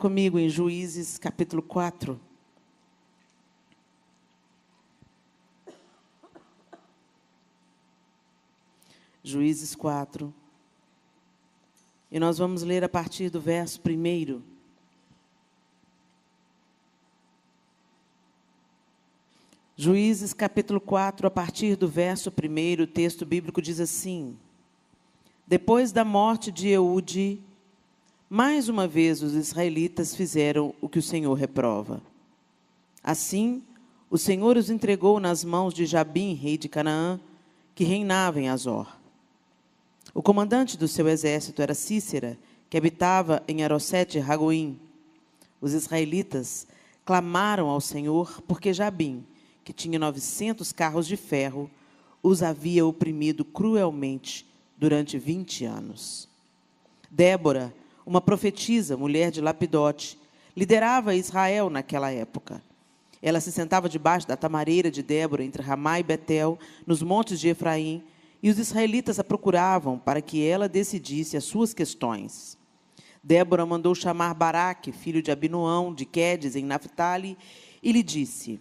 Comigo em Juízes, capítulo 4. Juízes 4. E nós vamos ler a partir do verso 1. Juízes, capítulo 4, a partir do verso 1, o texto bíblico diz assim: Depois da morte de Eude, mais uma vez os israelitas fizeram o que o Senhor reprova. Assim, o Senhor os entregou nas mãos de Jabim, rei de Canaã, que reinava em Azor. O comandante do seu exército era Cícera, que habitava em Arosete-Ragoim. Os israelitas clamaram ao Senhor porque Jabim, que tinha 900 carros de ferro, os havia oprimido cruelmente durante 20 anos. Débora, uma profetisa, mulher de Lapidote, liderava Israel naquela época. Ela se sentava debaixo da tamareira de Débora, entre Ramá e Betel, nos montes de Efraim, e os israelitas a procuravam para que ela decidisse as suas questões. Débora mandou chamar Baraque, filho de Abinoão, de Quedes, em Naphtali, e lhe disse: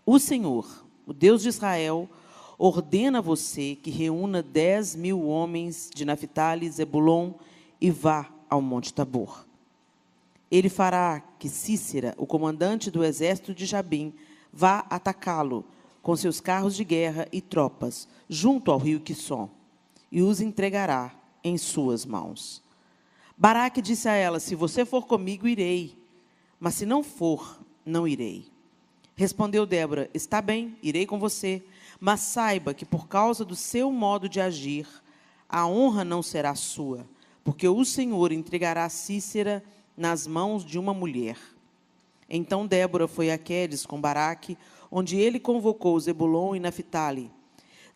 O Senhor, o Deus de Israel, ordena a você que reúna 10.000 homens de Naphtali, Zebulon, e vá ao Monte Tabor. Ele fará que Cícera, o comandante do exército de Jabim, vá atacá-lo com seus carros de guerra e tropas, junto ao rio Quisson, e os entregará em suas mãos. Baraque disse a ela: Se você for comigo, irei, mas se não for, não irei. Respondeu Débora: Está bem, irei com você, mas saiba que por causa do seu modo de agir, a honra não será sua, porque o Senhor entregará Cícera nas mãos de uma mulher. Então Débora foi a Quedes com Baraque, onde ele convocou Zebulon e Naphtali.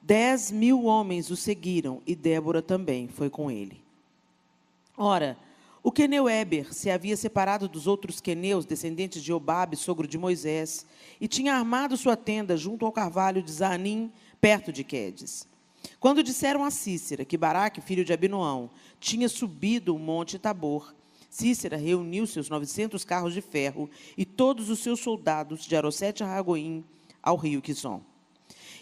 10.000 homens o seguiram, e Débora também foi com ele. Ora, o queneu Éber se havia separado dos outros queneus, descendentes de Obabe, sogro de Moisés, e tinha armado sua tenda junto ao carvalho de Zanim, perto de Quedes. Quando disseram a Cícera que Baraque, filho de Abinoão, tinha subido o monte Tabor, Cícera reuniu seus 900 carros de ferro e todos os seus soldados de Arosete-Ragoim ao rio Quisson.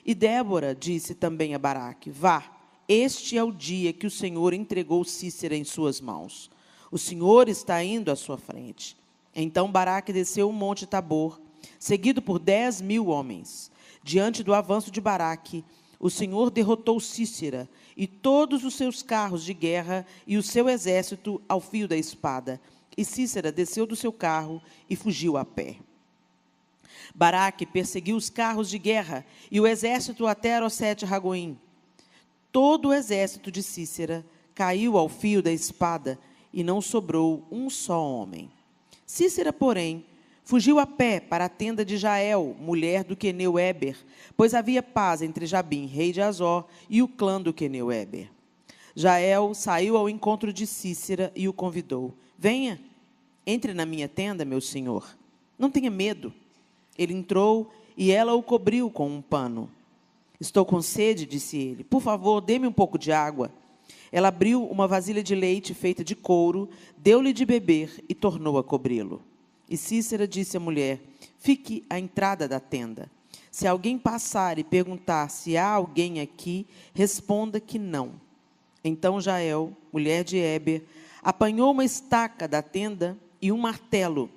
E Débora disse também a Baraque: Vá, este é o dia que o Senhor entregou Cícera em suas mãos. O Senhor está indo à sua frente. Então Baraque desceu o monte Tabor, seguido por 10.000 homens. Diante do avanço de Baraque, o Senhor derrotou Cícera e todos os seus carros de guerra e o seu exército ao fio da espada. E Cícera desceu do seu carro e fugiu a pé. Baraque perseguiu os carros de guerra e o exército até Arosete-Ragoim. Todo o exército de Cícera caiu ao fio da espada e não sobrou um só homem. Cícera, porém, fugiu a pé para a tenda de Jael, mulher do queneu Éber, pois havia paz entre Jabim, rei de Azor, e o clã do queneu Éber. Jael saiu ao encontro de Cícera e o convidou: Venha, entre na minha tenda, meu senhor. Não tenha medo. Ele entrou e ela o cobriu com um pano. Estou com sede, disse ele. Por favor, dê-me um pouco de água. Ela abriu uma vasilha de leite feita de couro, deu-lhe de beber e tornou a cobri-lo. E Cícera disse à mulher: Fique à entrada da tenda. Se alguém passar e perguntar se há alguém aqui, responda que não. Então Jael, mulher de Éber, apanhou uma estaca da tenda e um martelo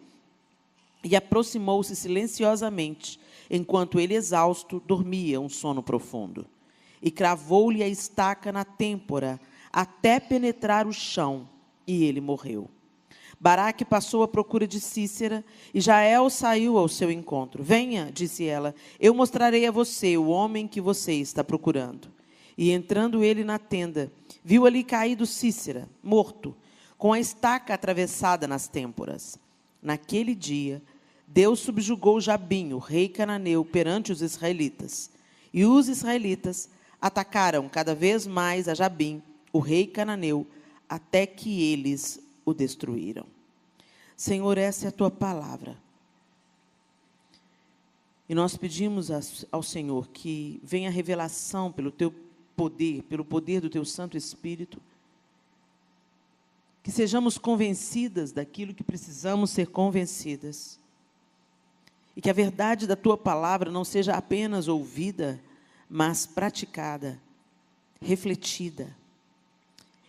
e aproximou-se silenciosamente, enquanto ele, exausto, dormia um sono profundo. E cravou-lhe a estaca na têmpora, até penetrar o chão, e ele morreu. Baraque passou à procura de Cícera, e Jael saiu ao seu encontro. Venha, disse ela, eu mostrarei a você o homem que você está procurando. E entrando ele na tenda, viu ali caído Cícera, morto, com a estaca atravessada nas têmporas. Naquele dia, Deus subjugou Jabim, o rei cananeu, perante os israelitas. E os israelitas atacaram cada vez mais a Jabim, o rei cananeu, até que eles o destruíram. Senhor, essa é a tua palavra. E nós pedimos ao Senhor que venha a revelação pelo teu poder, pelo poder do teu Santo Espírito, que sejamos convencidas daquilo que precisamos ser convencidas. E que a verdade da Tua palavra não seja apenas ouvida, mas praticada, refletida.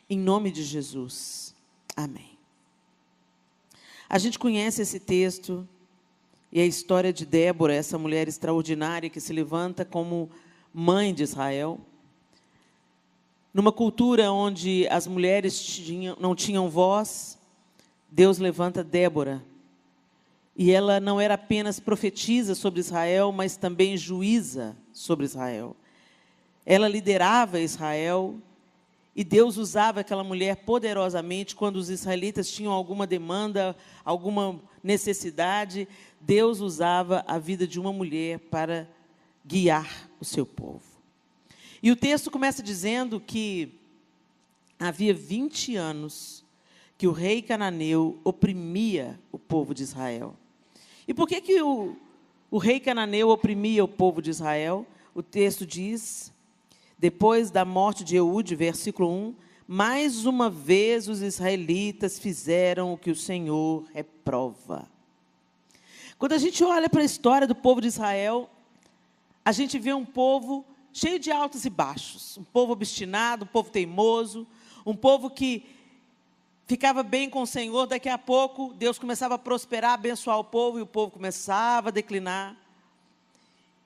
Em nome de Jesus. Amém. A gente conhece esse texto e a história de Débora, essa mulher extraordinária que se levanta como mãe de Israel. Numa cultura onde as mulheres não tinham voz, Deus levanta Débora. E ela não era apenas profetisa sobre Israel, mas também juíza sobre Israel. Ela liderava Israel e Deus usava aquela mulher poderosamente quando os israelitas tinham alguma demanda, alguma necessidade. Deus usava a vida de uma mulher para guiar o seu povo. E o texto começa dizendo que havia 20 anos que o rei cananeu oprimia o povo de Israel. E por que o rei cananeu oprimia o povo de Israel? O texto diz, depois da morte de Eude, versículo 1, mais uma vez os israelitas fizeram o que o Senhor reprova. Quando a gente olha para a história do povo de Israel, a gente vê um povo cheio de altos e baixos, um povo obstinado, um povo teimoso, um povo que ficava bem com o Senhor, daqui a pouco Deus começava a prosperar, abençoar o povo, e o povo começava a declinar,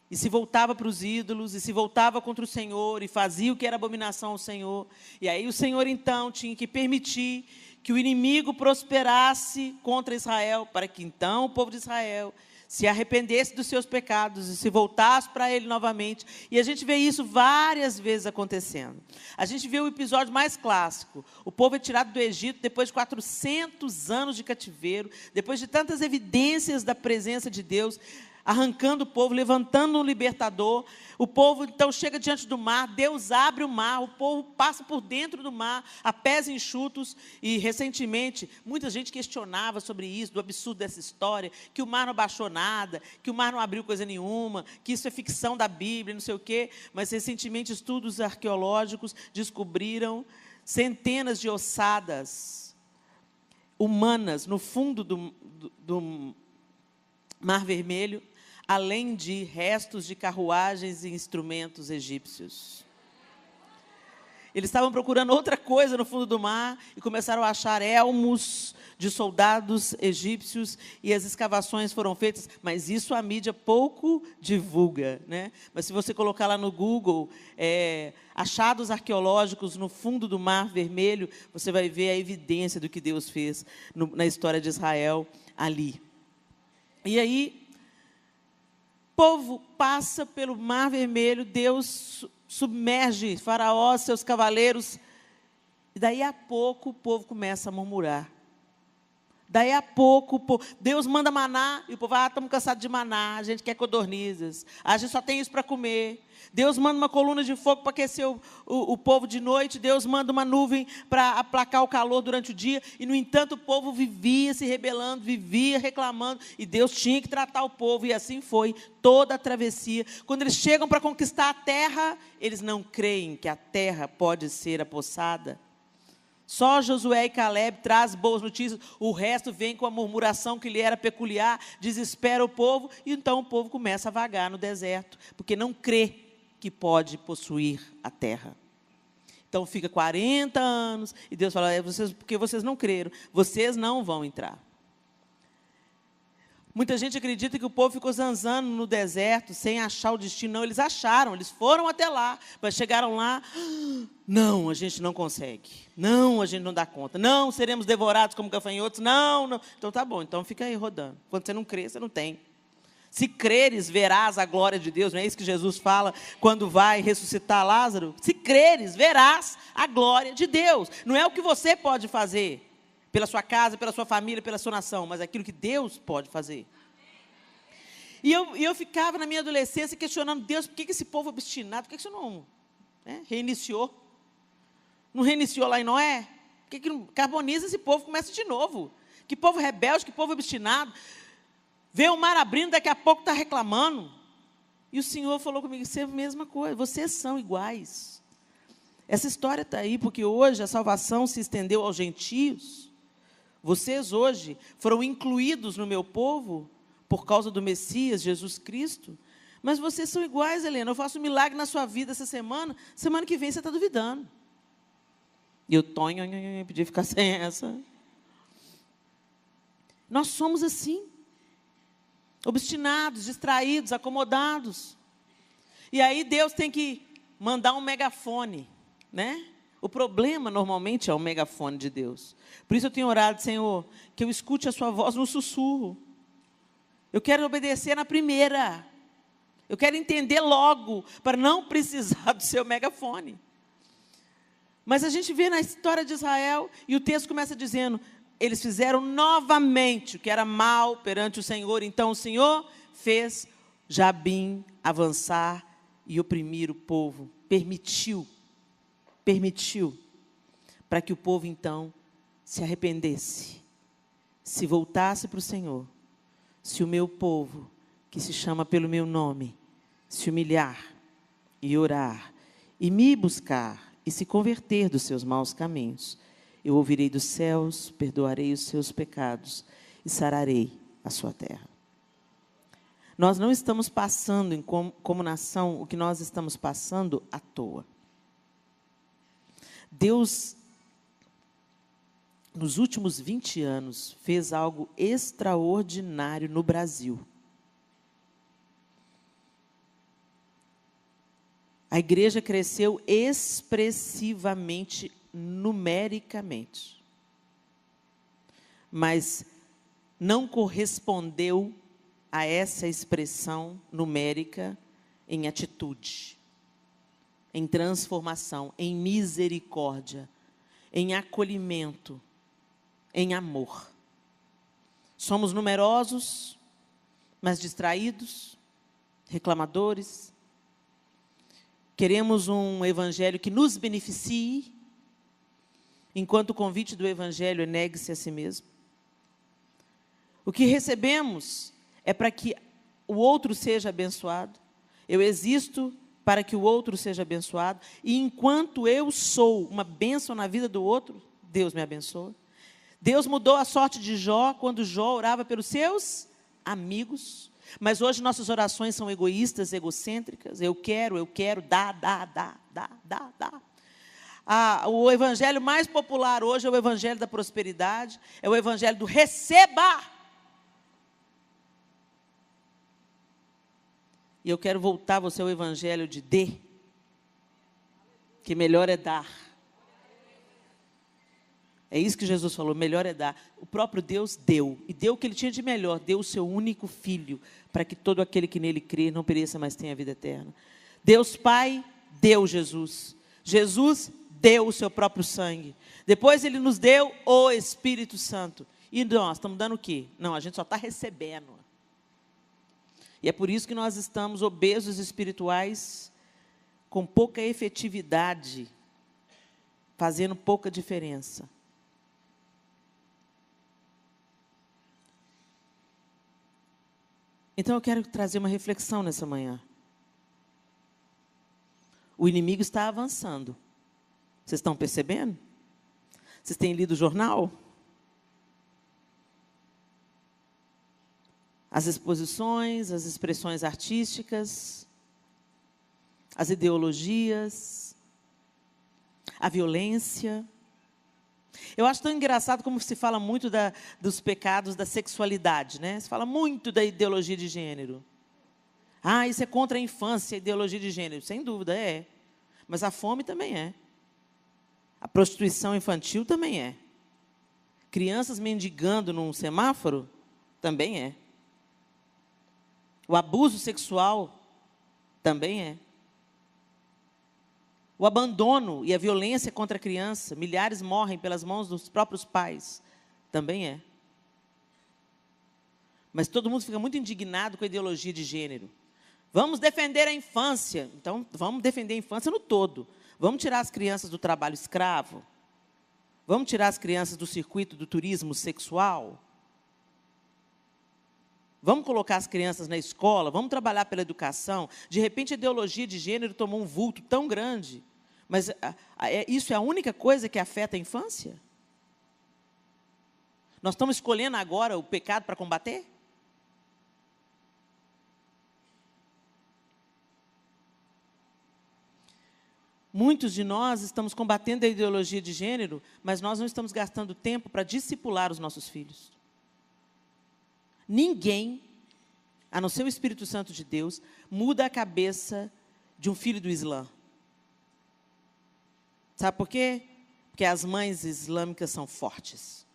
e se voltava para os ídolos, e se voltava contra o Senhor, e fazia o que era abominação ao Senhor. E aí o Senhor, então, tinha que permitir que o inimigo prosperasse contra Israel, para que, então, o povo de Israel se arrependesse dos seus pecados e se voltasse para Ele novamente. E a gente vê isso várias vezes acontecendo. A gente vê o episódio mais clássico. O povo é tirado do Egito depois de 400 anos de cativeiro, depois de tantas evidências da presença de Deus, arrancando o povo, levantando um libertador. O povo, então, chega diante do mar, Deus abre o mar, o povo passa por dentro do mar, a pés enxutos. E, recentemente, muita gente questionava sobre isso, do absurdo dessa história, que o mar não abaixou nada, que o mar não abriu coisa nenhuma, que isso é ficção da Bíblia, não sei o quê. Mas, recentemente, estudos arqueológicos descobriram centenas de ossadas humanas no fundo do Mar Vermelho, além de restos de carruagens e instrumentos egípcios. Eles estavam procurando outra coisa no fundo do mar e começaram a achar elmos de soldados egípcios, e as escavações foram feitas, mas isso a mídia pouco divulga, né? Mas se você colocar lá no Google, achados arqueológicos no fundo do Mar Vermelho, você vai ver a evidência do que Deus fez na história de Israel ali. E aí, o povo passa pelo Mar Vermelho, Deus submerge Faraó, seus cavaleiros, e daí a pouco o povo começa a murmurar. Daí a pouco, Deus manda maná, e o povo, estamos cansados de maná, a gente quer codornizes, a gente só tem isso para comer. Deus manda uma coluna de fogo para aquecer o povo de noite, Deus manda uma nuvem para aplacar o calor durante o dia, e, no entanto, o povo vivia se rebelando, vivia reclamando, e Deus tinha que tratar o povo, e assim foi toda a travessia. Quando eles chegam para conquistar a terra, eles não creem que a terra pode ser apossada. Só Josué e Caleb trazem boas notícias, o resto vem com a murmuração que lhe era peculiar, desespera o povo, e então o povo começa a vagar no deserto, porque não crê que pode possuir a terra. Então fica 40 anos, e Deus fala, porque vocês não creram, vocês não vão entrar. Muita gente acredita que o povo ficou zanzando no deserto, sem achar o destino. Não, eles acharam, eles foram até lá, mas chegaram lá, não, a gente não consegue, não, a gente não dá conta, não, seremos devorados como gafanhotos, não. Então tá bom, então fica aí rodando. Quando você não crê, você não tem. Se creres, verás a glória de Deus. Não é isso que Jesus fala quando vai ressuscitar Lázaro? Se creres, verás a glória de Deus. Não é o que você pode fazer pela sua casa, pela sua família, pela sua nação, mas aquilo que Deus pode fazer. E eu ficava na minha adolescência questionando, Deus, por que esse povo obstinado, por que você não reiniciou? Não reiniciou lá em Noé? Por que não carboniza esse povo, começa de novo? Que povo rebelde, que povo obstinado. Vê o mar abrindo, daqui a pouco está reclamando. E o Senhor falou comigo, isso é a mesma coisa, vocês são iguais. Essa história está aí porque hoje a salvação se estendeu aos gentios. Vocês hoje foram incluídos no meu povo por causa do Messias, Jesus Cristo. Mas vocês são iguais, Helena. Eu faço um milagre na sua vida essa semana. Semana que vem você está duvidando. E eu podia ficar sem essa. Nós somos assim. Obstinados, distraídos, acomodados. E aí Deus tem que mandar um megafone, né? O problema, normalmente, é o megafone de Deus. Por isso eu tenho orado, Senhor, que eu escute a sua voz no sussurro. Eu quero obedecer na primeira. Eu quero entender logo, para não precisar do seu megafone. Mas a gente vê na história de Israel, e o texto começa dizendo, eles fizeram novamente o que era mal perante o Senhor. Então o Senhor fez Jabim avançar e oprimir o povo. Permitiu, para que o povo então se arrependesse, se voltasse para o Senhor. Se o meu povo, que se chama pelo meu nome, se humilhar e orar, e me buscar, e se converter dos seus maus caminhos, eu ouvirei dos céus, perdoarei os seus pecados, e sararei a sua terra. Nós não estamos passando, como nação, o que nós estamos passando à toa. Deus, nos últimos 20 anos, fez algo extraordinário no Brasil. A igreja cresceu expressivamente, numericamente. Mas não correspondeu a essa expressão numérica em atitude, em transformação, em misericórdia, em acolhimento, em amor. Somos numerosos, mas distraídos, reclamadores. Queremos um evangelho que nos beneficie, enquanto o convite do evangelho é negue-se a si mesmo. O que recebemos é para que o outro seja abençoado. Eu existo para que o outro seja abençoado. E enquanto eu sou uma bênção na vida do outro, Deus me abençoa. Deus mudou a sorte de Jó quando Jó orava pelos seus amigos. Mas hoje nossas orações são egoístas, egocêntricas. Eu quero, dá. O evangelho mais popular hoje é o evangelho da prosperidade, é o evangelho do receba. E eu quero voltar você ao evangelho de dê, que melhor é dar. É isso que Jesus falou, melhor é dar. O próprio Deus deu, e deu o que Ele tinha de melhor, deu o seu único Filho, para que todo aquele que nele crê não pereça, mas tenha vida eterna. Deus Pai deu Jesus. Jesus deu o seu próprio sangue. Depois Ele nos deu o Espírito Santo. E nós estamos dando o quê? Não, a gente só está recebendo. E é por isso que nós estamos obesos espirituais, com pouca efetividade, fazendo pouca diferença. Então eu quero trazer uma reflexão nessa manhã. O inimigo está avançando. Vocês estão percebendo? Vocês têm lido o jornal? As exposições, as expressões artísticas, as ideologias, a violência. Eu acho tão engraçado como se fala muito dos pecados da sexualidade, né? Se fala muito da ideologia de gênero. Ah, isso é contra a infância, a ideologia de gênero. Sem dúvida, é. Mas a fome também é. A prostituição infantil também é. Crianças mendigando num semáforo também é. O abuso sexual também é. O abandono e a violência contra a criança, milhares morrem pelas mãos dos próprios pais, também é. Mas todo mundo fica muito indignado com a ideologia de gênero. Vamos defender a infância. Então, vamos defender a infância no todo. Vamos tirar as crianças do trabalho escravo. Vamos tirar as crianças do circuito do turismo sexual. Vamos colocar as crianças na escola, vamos trabalhar pela educação. De repente, a ideologia de gênero tomou um vulto tão grande, Mas isso é a única coisa que afeta a infância? Nós estamos escolhendo agora o pecado para combater? Muitos de nós estamos combatendo a ideologia de gênero, mas nós não estamos gastando tempo para discipular os nossos filhos. Ninguém, a não ser o Espírito Santo de Deus, muda a cabeça de um filho do Islã. Sabe por quê? Porque as mães islâmicas são fortes.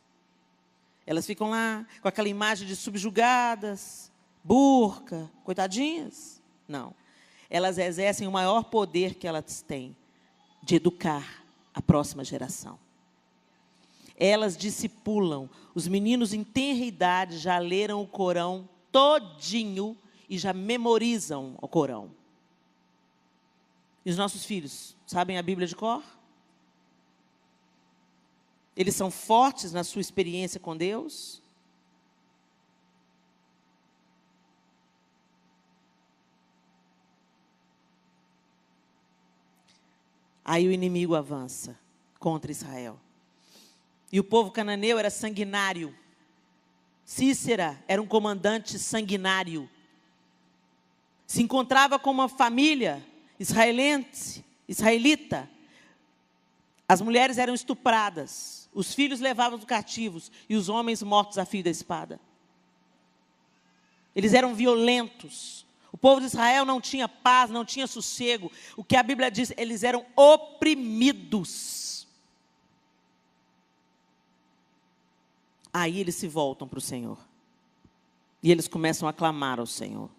Elas ficam lá com aquela imagem de subjugadas, burca, coitadinhas. Não. Elas exercem o maior poder que elas têm, de educar a próxima geração. Elas discipulam. Os meninos em tenra idade já leram o Corão todinho e já memorizam o Corão. E os nossos filhos sabem a Bíblia de cor? Eles são fortes na sua experiência com Deus? Aí o inimigo avança contra Israel. E o povo cananeu era sanguinário. Cícera era um comandante sanguinário. Se encontrava com uma família israelita. As mulheres eram estupradas, os filhos levados cativos e os homens mortos a fio da espada. Eles eram violentos. O povo de Israel não tinha paz, não tinha sossego. O que a Bíblia diz, eles eram oprimidos. Aí eles se voltam para o Senhor. E eles começam a clamar ao Senhor.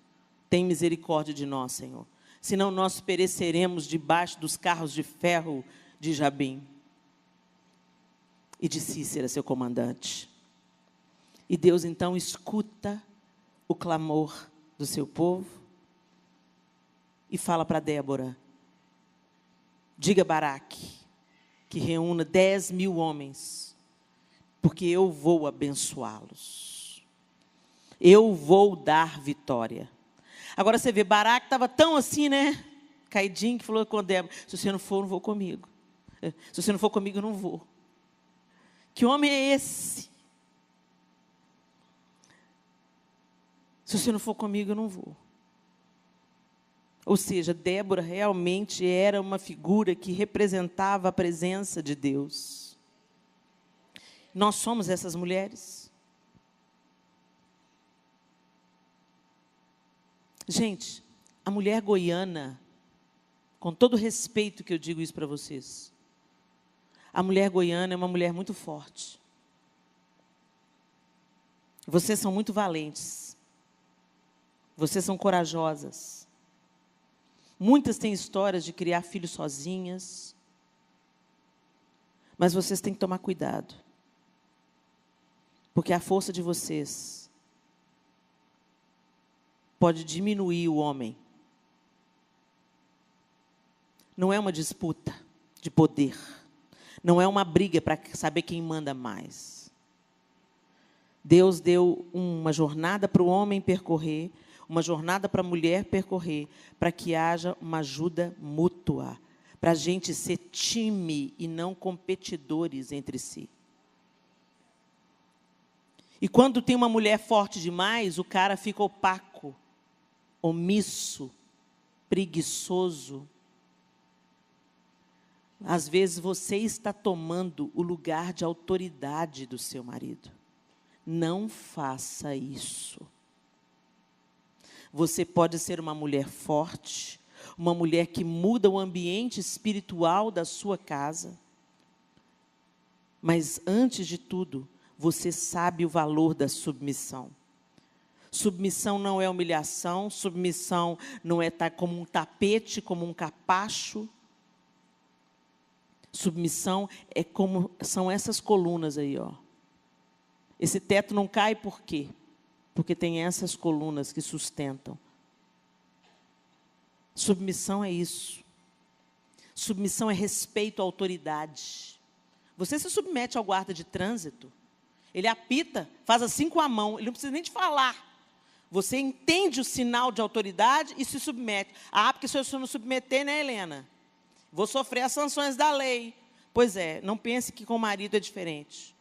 Tem misericórdia de nós, Senhor. Senão nós pereceremos debaixo dos carros de ferro de Jabim e de Cícera, seu comandante. E Deus então escuta o clamor do seu povo e fala para Débora: diga a Baraque que reúna 10.000 homens, porque eu vou abençoá-los. Eu vou dar vitória. Agora você vê, Baraque estava tão assim, né? Caidinho, que falou com Débora: se você não for, não vou comigo. Se você não for comigo, eu não vou. Que homem é esse? Se você não for comigo, eu não vou. Ou seja, Débora realmente era uma figura que representava a presença de Deus. Nós somos essas mulheres. Gente, a mulher goiana, com todo o respeito que eu digo isso para vocês, a mulher goiana é uma mulher muito forte. Vocês são muito valentes. Vocês são corajosas. Muitas têm histórias de criar filhos sozinhas. Mas vocês têm que tomar cuidado. Porque a força de vocês pode diminuir o homem. Não é uma disputa de poder. Não é uma briga para saber quem manda mais. Deus deu uma jornada para o homem percorrer, uma jornada para a mulher percorrer, para que haja uma ajuda mútua, para a gente ser time e não competidores entre si. E quando tem uma mulher forte demais, o cara fica opaco, omisso, preguiçoso. Às vezes você está tomando o lugar de autoridade do seu marido. Não faça isso. Você pode ser uma mulher forte, uma mulher que muda o ambiente espiritual da sua casa. Mas, antes de tudo, você sabe o valor da submissão. Submissão não é humilhação, submissão não é estar como um tapete, como um capacho. Submissão é como são essas colunas aí, ó. Esse teto não cai por quê? Porque tem essas colunas que sustentam. Submissão é isso. Submissão é respeito à autoridade. Você se submete ao guarda de trânsito, ele apita, faz assim com a mão, ele não precisa nem te falar. Você entende o sinal de autoridade e se submete. Ah, porque se eu não submeter, né, Helena? vou sofrer as sanções da lei. Pois é, não pense que com o marido é diferente.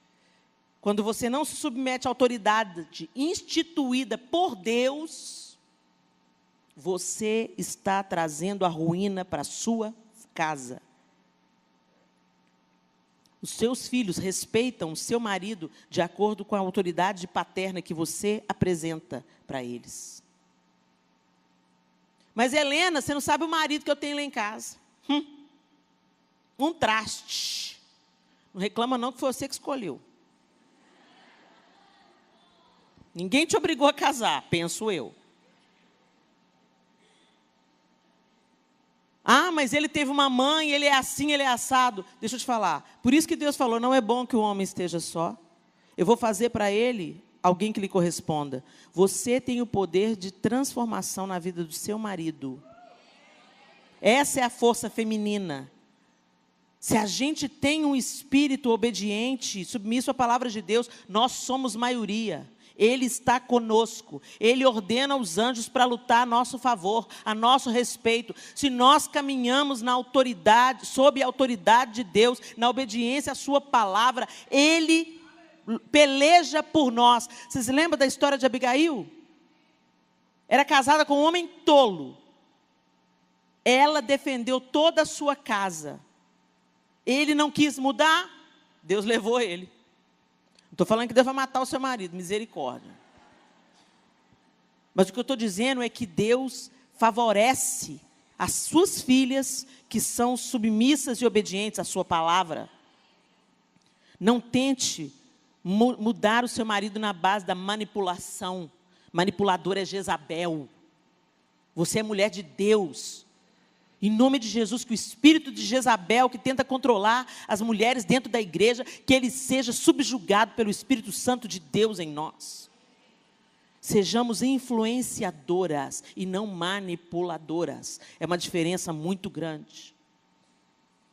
Quando você não se submete à autoridade instituída por Deus, você está trazendo a ruína para a sua casa. Os seus filhos respeitam o seu marido de acordo com a autoridade paterna que você apresenta para eles. Mas, Helena, você não sabe o marido que eu tenho lá em casa. Um traste. Não reclama não que foi você que escolheu. Ninguém te obrigou a casar, penso eu. Ah, mas ele teve uma mãe, ele é assim, ele é assado. Deixa eu te falar. Por isso que Deus falou, não é bom que o homem esteja só. Eu vou fazer para ele alguém que lhe corresponda. Você tem o poder de transformação na vida do seu marido. Essa é a força feminina. Se a gente tem um espírito obediente, submisso à palavra de Deus, nós somos maioria. Ele está conosco. Ele ordena os anjos para lutar a nosso favor, a nosso respeito. Se nós caminhamos na autoridade, sob a autoridade de Deus, na obediência à sua palavra, Ele peleja por nós. Vocês lembram da história de Abigail? Era casada com um homem tolo. Ela defendeu toda a sua casa. Ele não quis mudar, Deus levou ele. Não estou falando que Deus vai matar o seu marido, misericórdia. Mas o que eu estou dizendo é que Deus favorece as suas filhas que são submissas e obedientes à sua palavra. Não tente mudar o seu marido na base da manipulação. Manipuladora é Jezabel. Você é mulher de Deus. Em nome de Jesus, que o espírito de Jezabel, que tenta controlar as mulheres dentro da igreja, que ele seja subjugado pelo Espírito Santo de Deus em nós. Sejamos influenciadoras e não manipuladoras. É uma diferença muito grande.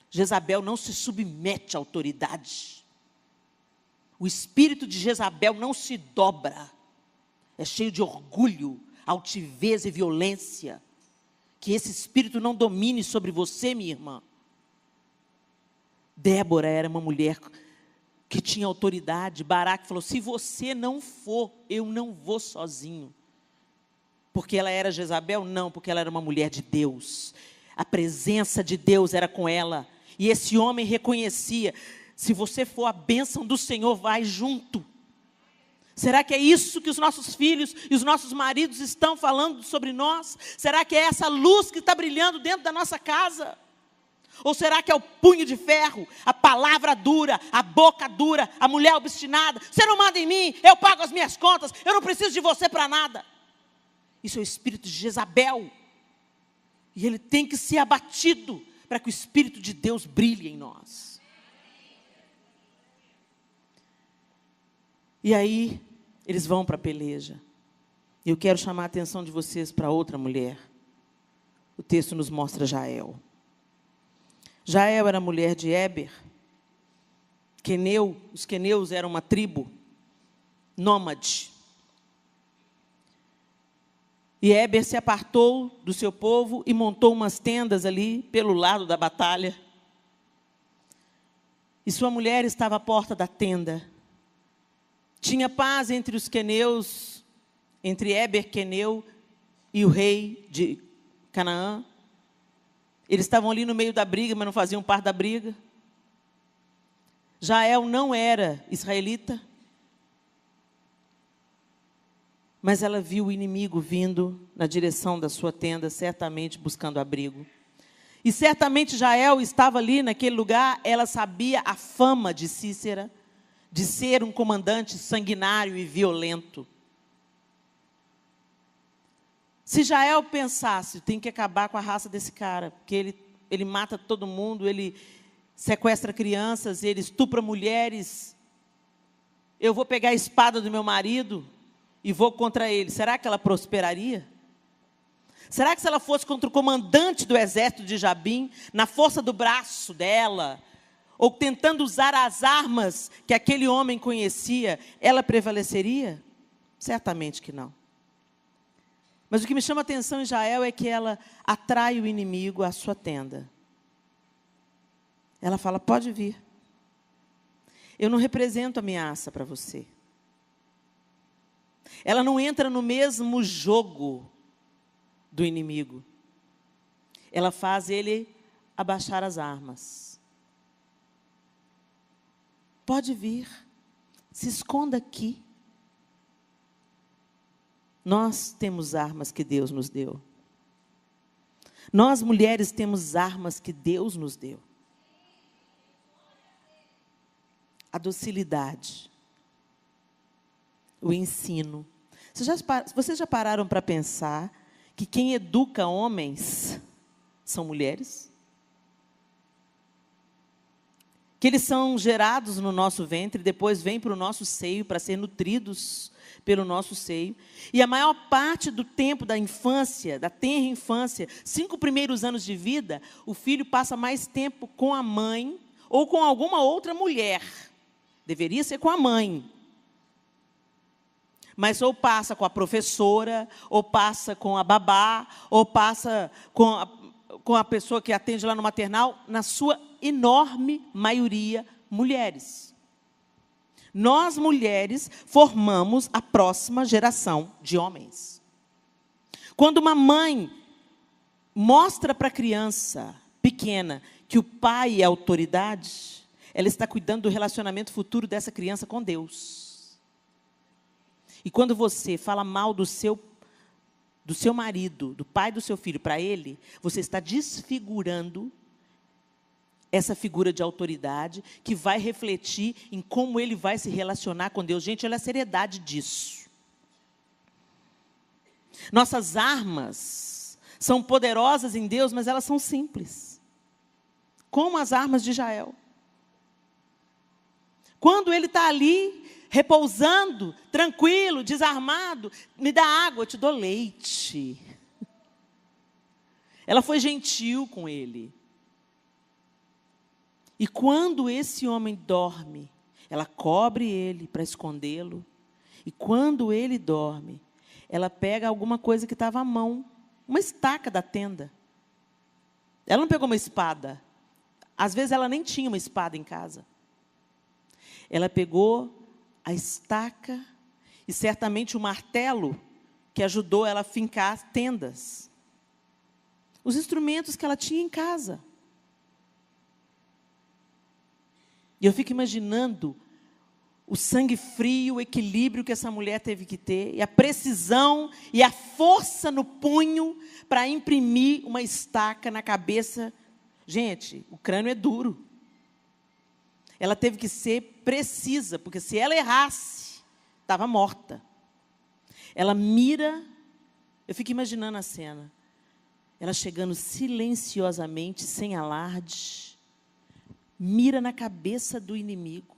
Jezabel não se submete à autoridade. O espírito de Jezabel não se dobra. É cheio de orgulho, altivez e violência. Que esse espírito não domine sobre você, minha irmã. Débora era uma mulher que tinha autoridade. Baraque falou, se você não for, eu não vou sozinho. Porque ela era Jezabel? Não, porque ela era uma mulher de Deus. A presença de Deus era com ela. E esse homem reconhecia, se você for, a bênção do Senhor vai junto. Será que é isso que os nossos filhos e os nossos maridos estão falando sobre nós? Será que é essa luz que está brilhando dentro da nossa casa? Ou será que é o punho de ferro, a palavra dura, a boca dura, a mulher obstinada? Você não manda em mim, eu pago as minhas contas, eu não preciso de você para nada. Isso é o espírito de Jezabel. E ele tem que ser abatido para que o Espírito de Deus brilhe em nós. E aí, eles vão para a peleja. Eu quero chamar a atenção de vocês para outra mulher. O texto nos mostra Jael. Jael era mulher de Éber. Queneu, os queneus eram uma tribo nômade. E Éber se apartou do seu povo e montou umas tendas ali pelo lado da batalha. E sua mulher estava à porta da tenda. Tinha paz entre os queneus, entre Éber, queneu, e o rei de Canaã. Eles estavam ali no meio da briga, mas não faziam parte da briga. Jael não era israelita, mas ela viu o inimigo vindo na direção da sua tenda, certamente buscando abrigo. E certamente Jael estava ali naquele lugar, ela sabia a fama de Císera, de ser um comandante sanguinário e violento. Se Jael pensasse, tem que acabar com a raça desse cara, porque ele mata todo mundo, ele sequestra crianças, ele estupra mulheres, eu vou pegar a espada do meu marido e vou contra ele. Será que ela prosperaria? Será que se ela fosse contra o comandante do exército de Jabim, na força do braço dela, ou tentando usar as armas que aquele homem conhecia, ela prevaleceria? Certamente que não. Mas o que me chama a atenção em Jael é que ela atrai o inimigo à sua tenda. Ela fala, pode vir. Eu não represento ameaça para você. Ela não entra no mesmo jogo do inimigo. Ela faz ele abaixar as armas. Pode vir, se esconda aqui. Nós temos armas que Deus nos deu. Nós, mulheres, temos armas que Deus nos deu. A docilidade, o ensino. Vocês já pararam para pensar que quem educa homens são mulheres? Que eles são gerados no nosso ventre, depois vêm para o nosso seio para ser nutridos pelo nosso seio. E a maior parte do tempo da infância, da tenra infância, 5 primeiros anos de vida, o filho passa mais tempo com a mãe ou com alguma outra mulher. Deveria ser com a mãe. Mas ou passa com a professora, ou passa com a babá, ou passa com a pessoa que atende lá no maternal, na sua enorme maioria, mulheres. Nós, mulheres, formamos a próxima geração de homens. Quando uma mãe mostra para a criança pequena que o pai é autoridade, ela está cuidando do relacionamento futuro dessa criança com Deus. E quando você fala mal do seu marido, do pai do seu filho, para ele, você está desfigurando essa figura de autoridade que vai refletir em como ele vai se relacionar com Deus. Gente, olha a seriedade disso. Nossas armas são poderosas em Deus, mas elas são simples. Como as armas de Jael. Quando ele está ali, repousando, tranquilo, desarmado, me dá água, eu te dou leite. Ela foi gentil com ele. E quando esse homem dorme, ela cobre ele para escondê-lo. E quando ele dorme, ela pega alguma coisa que estava à mão, uma estaca da tenda. Ela não pegou uma espada. Às vezes ela nem tinha uma espada em casa. Ela pegou a estaca e certamente o martelo que ajudou ela a fincar tendas. Os instrumentos que ela tinha em casa. E eu fico imaginando o sangue frio, o equilíbrio que essa mulher teve que ter, e a precisão e a força no punho para imprimir uma estaca na cabeça. Gente, o crânio é duro. Ela teve que ser precisa, porque se ela errasse, estava morta. Ela mira, eu fico imaginando a cena, ela chegando silenciosamente, sem alarde, mira na cabeça do inimigo,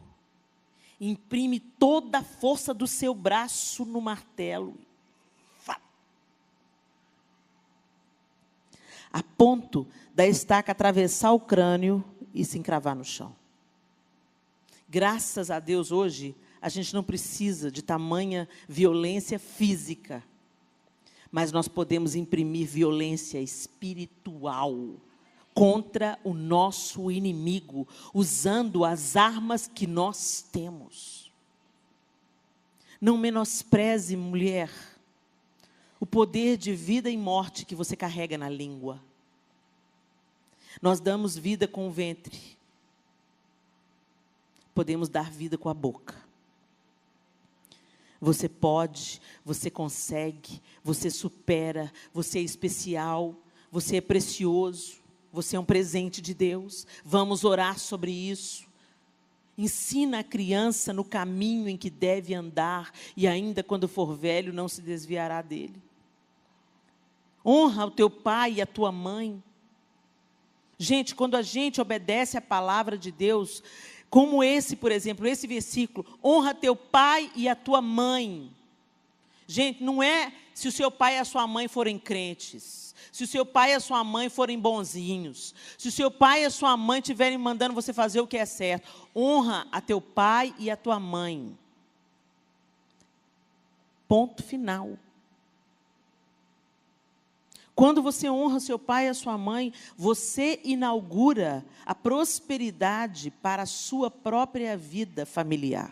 imprime toda a força do seu braço no martelo, a ponto da estaca atravessar o crânio e se encravar no chão. Graças a Deus, hoje, a gente não precisa de tamanha violência física, mas nós podemos imprimir violência espiritual contra o nosso inimigo, usando as armas que nós temos. Não menospreze, mulher, o poder de vida e morte que você carrega na língua. Nós damos vida com o ventre. Podemos dar vida com a boca. Você pode, você consegue, você supera, você é especial, você é precioso. Você é um presente de Deus. Vamos orar sobre isso. Ensina a criança no caminho em que deve andar, e ainda quando for velho, não se desviará dele. Honra o teu pai e a tua mãe. Gente, quando a gente obedece a palavra de Deus, como esse, por exemplo, esse versículo, honra teu pai e a tua mãe. Gente, não é se o seu pai e a sua mãe forem crentes, se o seu pai e a sua mãe forem bonzinhos, se o seu pai e a sua mãe estiverem mandando você fazer o que é certo, honra a teu pai e a tua mãe. Ponto final. Quando você honra seu pai e a sua mãe, você inaugura a prosperidade para a sua própria vida familiar.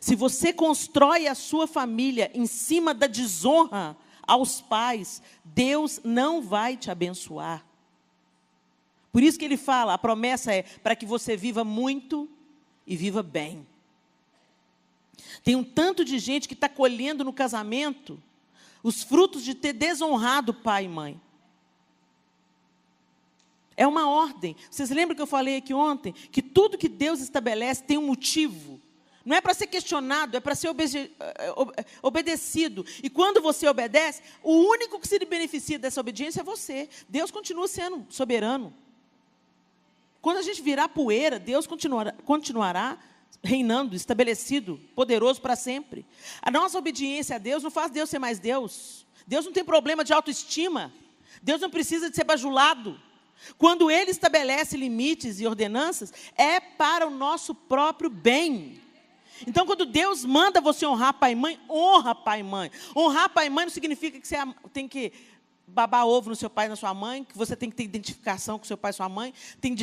Se você constrói a sua família em cima da desonra aos pais, Deus não vai te abençoar. Por isso que ele fala, a promessa é para que você viva muito e viva bem. Tem um tanto de gente que está colhendo no casamento os frutos de ter desonrado pai e mãe. É uma ordem. Vocês lembram que eu falei aqui ontem? Que tudo que Deus estabelece tem um motivo. Não é para ser questionado, é para ser obedecido. E quando você obedece, o único que se beneficia dessa obediência é você. Deus continua sendo soberano. Quando a gente virar poeira, Deus continuará reinando, estabelecido, poderoso para sempre. A nossa obediência a Deus não faz Deus ser mais Deus. Deus não tem problema de autoestima. Deus não precisa de ser bajulado. Quando Ele estabelece limites e ordenanças, é para o nosso próprio bem. Então, quando Deus manda você honrar pai e mãe, honra pai e mãe. Honrar pai e mãe não significa que você tem que babar ovo no seu pai e na sua mãe, que você tem que ter identificação com seu pai e sua mãe. Tem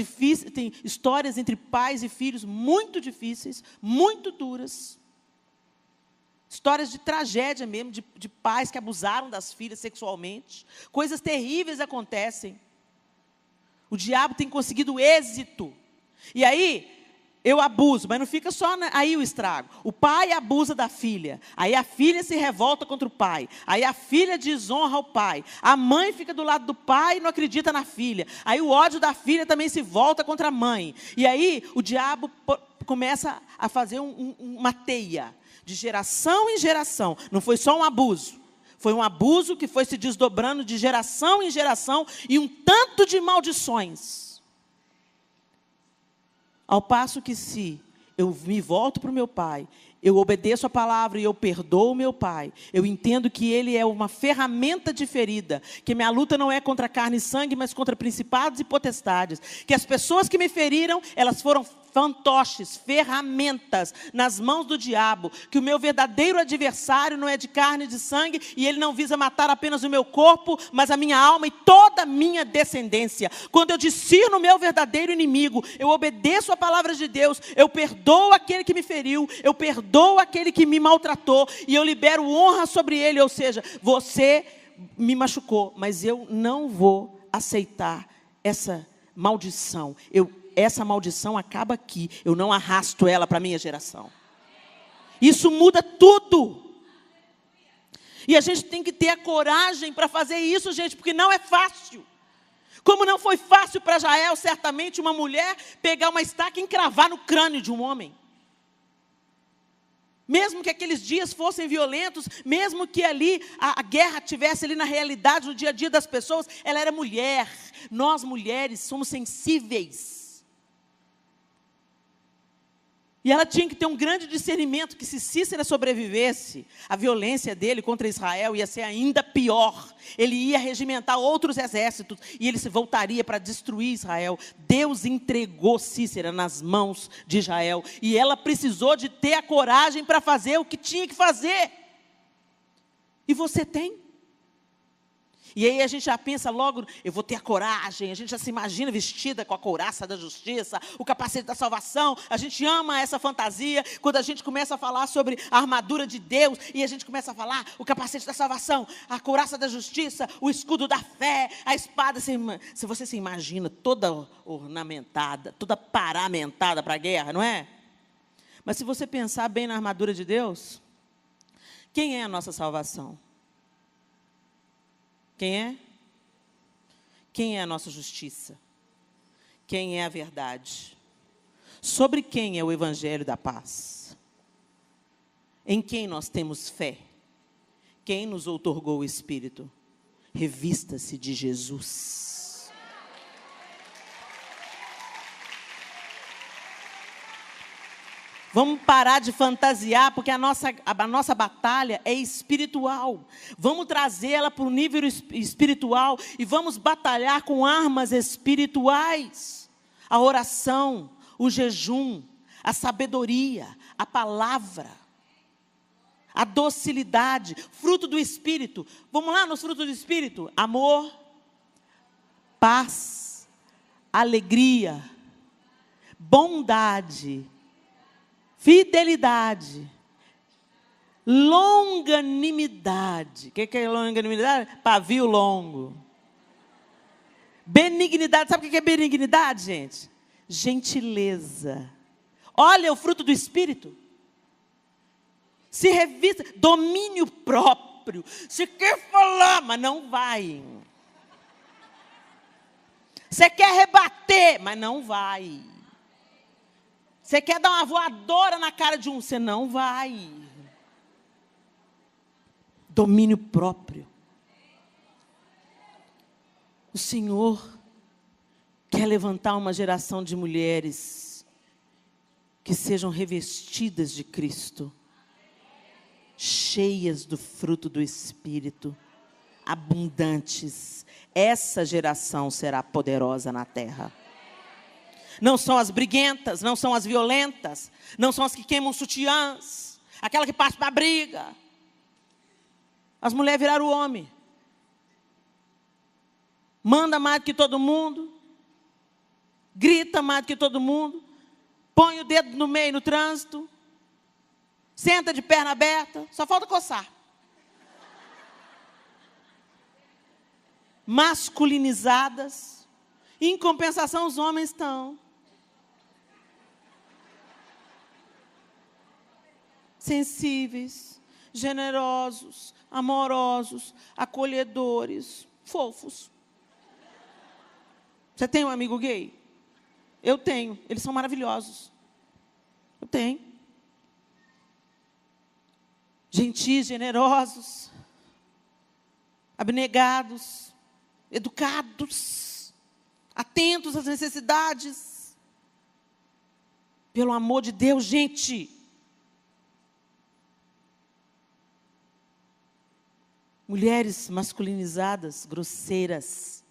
histórias entre pais e filhos muito difíceis, muito duras. Histórias de tragédia mesmo, de pais que abusaram das filhas sexualmente. Coisas terríveis acontecem. O diabo tem conseguido êxito. E aí, eu abuso, mas não fica só aí o estrago. O pai abusa da filha. Aí a filha se revolta contra o pai. Aí a filha desonra o pai. A mãe fica do lado do pai e não acredita na filha. Aí o ódio da filha também se volta contra a mãe. E aí o diabo começa a fazer uma teia de geração em geração. Não foi só um abuso. Foi um abuso que foi se desdobrando de geração em geração e um tanto de maldições. Ao passo que se eu me volto para o meu pai, eu obedeço a palavra e eu perdoo o meu pai, eu entendo que ele é uma ferramenta diferida, que minha luta não é contra carne e sangue, mas contra principados e potestades, que as pessoas que me feriram, elas foram fantoches, ferramentas nas mãos do diabo, que o meu verdadeiro adversário não é de carne e de sangue, e ele não visa matar apenas o meu corpo, mas a minha alma e toda a minha descendência. Quando eu discerno o meu verdadeiro inimigo, eu obedeço a palavra de Deus, eu perdoo aquele que me feriu, eu perdoo aquele que me maltratou, e eu libero honra sobre ele, ou seja, você me machucou, mas eu não vou aceitar essa maldição. Essa maldição acaba aqui. Eu não arrasto ela para a minha geração. Isso muda tudo. E a gente tem que ter a coragem para fazer isso, gente, porque não é fácil. Como não foi fácil para Jael, certamente, uma mulher pegar uma estaca e encravar no crânio de um homem. Mesmo que aqueles dias fossem violentos, mesmo que ali a guerra tivesse ali na realidade, no dia a dia das pessoas, ela era mulher. Nós, mulheres, somos sensíveis. E ela tinha que ter um grande discernimento que se Cícera sobrevivesse, a violência dele contra Israel ia ser ainda pior. Ele ia regimentar outros exércitos e ele se voltaria para destruir Israel. Deus entregou Cícera nas mãos de Jael e ela precisou de ter a coragem para fazer o que tinha que fazer. E você tem? E aí a gente já pensa logo, eu vou ter a coragem, a gente já se imagina vestida com a couraça da justiça, o capacete da salvação, a gente ama essa fantasia, quando a gente começa a falar sobre a armadura de Deus, e a gente começa a falar o capacete da salvação, a couraça da justiça, o escudo da fé, a espada, se você se imagina toda ornamentada, toda paramentada para a guerra, não é? Mas se você pensar bem na armadura de Deus, quem é a nossa salvação? Quem é? Quem é a nossa justiça? Quem é a verdade? Sobre quem é o evangelho da paz? Em quem nós temos fé? Quem nos outorgou o Espírito? Revista-se de Jesus. Vamos parar de fantasiar, porque a nossa batalha é espiritual. Vamos trazê-la para o nível espiritual e vamos batalhar com armas espirituais. A oração, o jejum, a sabedoria, a palavra. a docilidade, fruto do Espírito. Vamos lá nos frutos do Espírito? Amor, paz, alegria, bondade, fidelidade, longanimidade. O que é longanimidade? Pavio longo. Benignidade. Sabe o que é benignidade, gente? Gentileza. Olha o fruto do Espírito. Se revista, domínio próprio. Você quer falar, mas não vai. Você quer rebater, mas não vai. Você quer dar uma voadora na cara de um, você não vai. Domínio próprio. O Senhor quer levantar uma geração de mulheres que sejam revestidas de Cristo, cheias do fruto do Espírito, abundantes. Essa geração será poderosa na terra. Não são as briguentas, não são as violentas, não são as que queimam sutiãs, aquela que parte para a briga. As mulheres viraram o homem. Manda mais do que todo mundo, grita mais do que todo mundo, põe o dedo no meio no trânsito, senta de perna aberta, só falta coçar. Masculinizadas. Em compensação, os homens estão sensíveis, generosos, amorosos, acolhedores, fofos. Você tem um amigo gay? Eu tenho. Eles são maravilhosos. Eu tenho. Gentis, generosos, abnegados, educados, atentos às necessidades. Pelo amor de Deus, gente. Mulheres masculinizadas, grosseiras,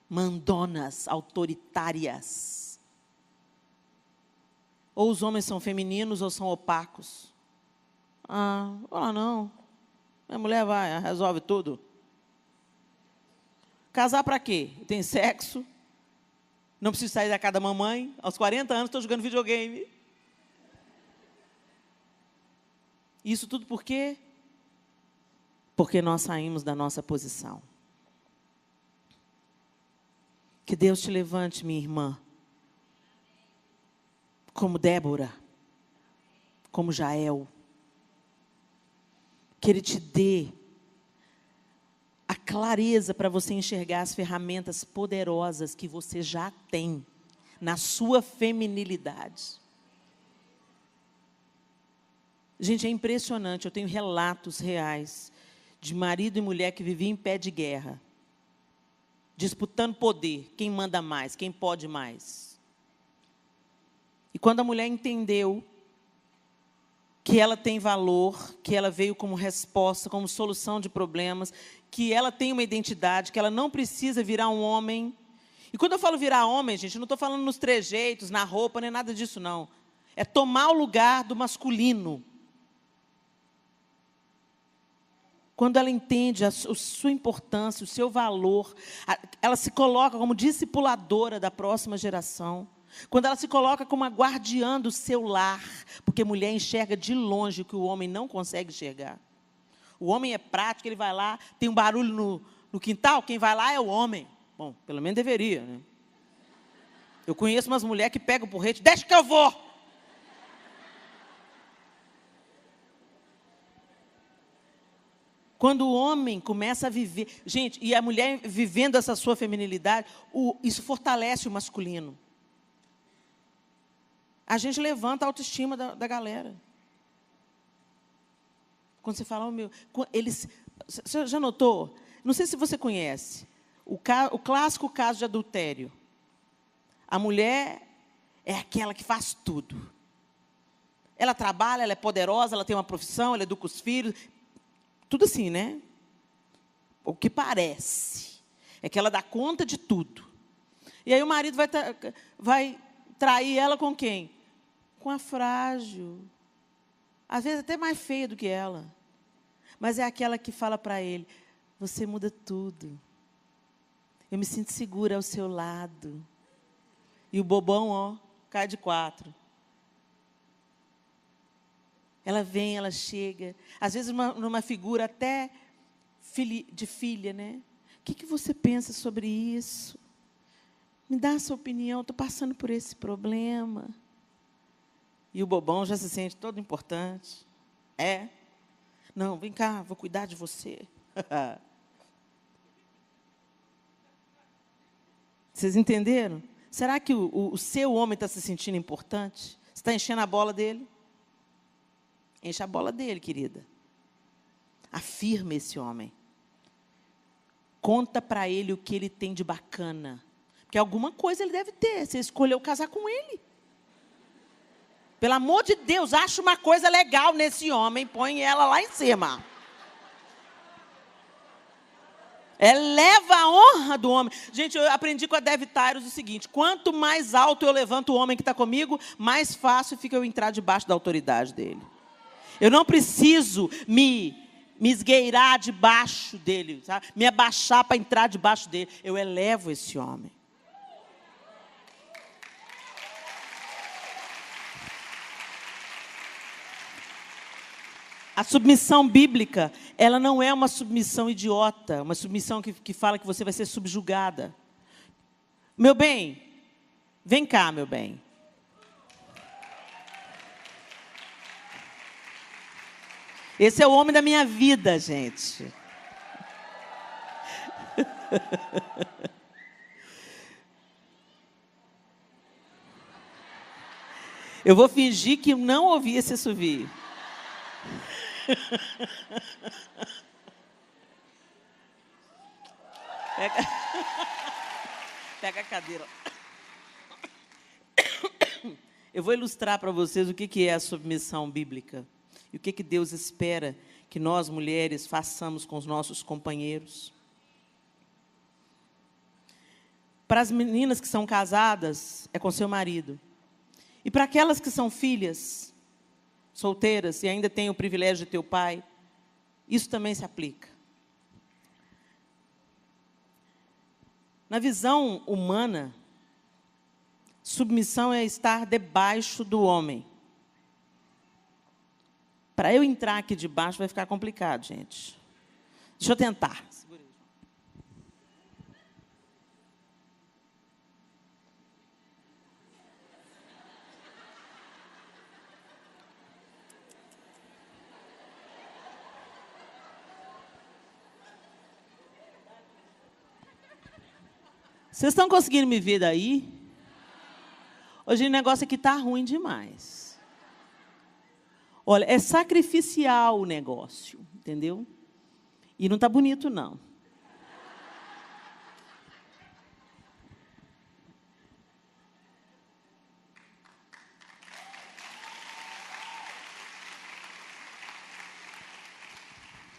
mandonas, autoritárias. Ou os homens são femininos ou são opacos. Não. Minha mulher vai, resolve tudo. Casar para quê? Tem sexo. Não preciso sair da casa da mamãe. Aos 40 anos estou jogando videogame. Isso tudo por quê? Porque nós saímos da nossa posição. Que Deus te levante, minha irmã, como Débora, como Jael. Que Ele te dê a clareza para você enxergar as ferramentas poderosas que você já tem na sua feminilidade. Gente, é impressionante, eu tenho relatos reais de marido e mulher que viviam em pé de guerra, disputando poder, quem manda mais, quem pode mais. E quando a mulher entendeu que ela tem valor, que ela veio como resposta, como solução de problemas, que ela tem uma identidade, que ela não precisa virar um homem. E quando eu falo virar homem, gente, eu não estou falando nos trejeitos, na roupa, nem nada disso, não. É tomar o lugar do masculino. Quando ela entende a sua importância, o seu valor, ela se coloca como discipuladora da próxima geração. Quando ela se coloca como a guardiã do seu lar, porque mulher enxerga de longe o que o homem não consegue enxergar. O homem é prático, ele vai lá, tem um barulho no quintal, quem vai lá é o homem. Bom, pelo menos deveria, né? Eu conheço umas mulheres que pegam o porrete, deixa que eu vou. Quando o homem começa a viver... Gente, e a mulher vivendo essa sua feminilidade, isso fortalece o masculino. A gente levanta a autoestima da galera. Quando você fala, você já notou? Não sei se você conhece o clássico caso de adultério. A mulher é aquela que faz tudo. Ela trabalha, ela é poderosa, ela tem uma profissão, ela educa os filhos. Tudo assim, né? O que parece é que ela dá conta de tudo. E aí o marido vai trair ela com quem? Com a frágil, às vezes até mais feia do que ela. Mas é aquela que fala para ele, você muda tudo. Eu me sinto segura ao seu lado. E o bobão, ó, cai de 4. Ela vem, ela chega. Às vezes numa figura até de filha, né? O que você pensa sobre isso? Me dá a sua opinião, estou passando por esse problema. E o bobão já se sente todo importante. Não, vem cá, vou cuidar de você. Vocês entenderam? Será que o seu homem está se sentindo importante? Você está enchendo a bola dele? Enche a bola dele, querida. Afirma esse homem. Conta para ele o que ele tem de bacana. Porque alguma coisa ele deve ter. Você escolheu casar com ele. Pelo amor de Deus, acha uma coisa legal nesse homem, põe ela lá em cima. Eleva a honra do homem. Gente, eu aprendi com a Dev Tyrus o seguinte, quanto mais alto eu levanto o homem que está comigo, mais fácil fica eu entrar debaixo da autoridade dele. Eu não preciso me esgueirar debaixo dele, sabe? Me abaixar para entrar debaixo dele. Eu elevo esse homem. A submissão bíblica, ela não é uma submissão idiota, uma submissão que fala que você vai ser subjugada. Meu bem, vem cá, meu bem. Esse é o homem da minha vida, gente. Eu vou fingir que não ouvi esse assovio. Pega a cadeira. Eu vou ilustrar para vocês o que é a submissão bíblica. E o que Deus espera que nós, mulheres, façamos com os nossos companheiros. Para as meninas que são casadas, é com seu marido. E para aquelas que são filhas, solteiras, e ainda têm o privilégio de ter o pai, isso também se aplica. Na visão humana, submissão é estar debaixo do homem. Para eu entrar aqui debaixo vai ficar complicado, gente. Deixa eu tentar. Vocês estão conseguindo me ver daí? Hoje o negócio aqui está ruim demais. Olha, é sacrificial o negócio, entendeu? E não está bonito, não.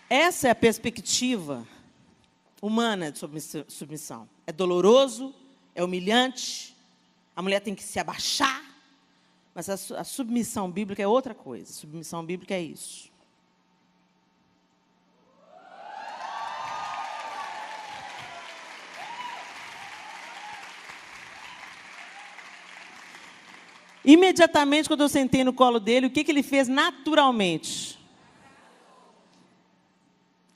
Essa é a perspectiva humana de submissão. É doloroso, é humilhante, a mulher tem que se abaixar, mas a submissão bíblica é outra coisa. A submissão bíblica é isso. Imediatamente, quando eu sentei no colo dele, o que ele fez naturalmente?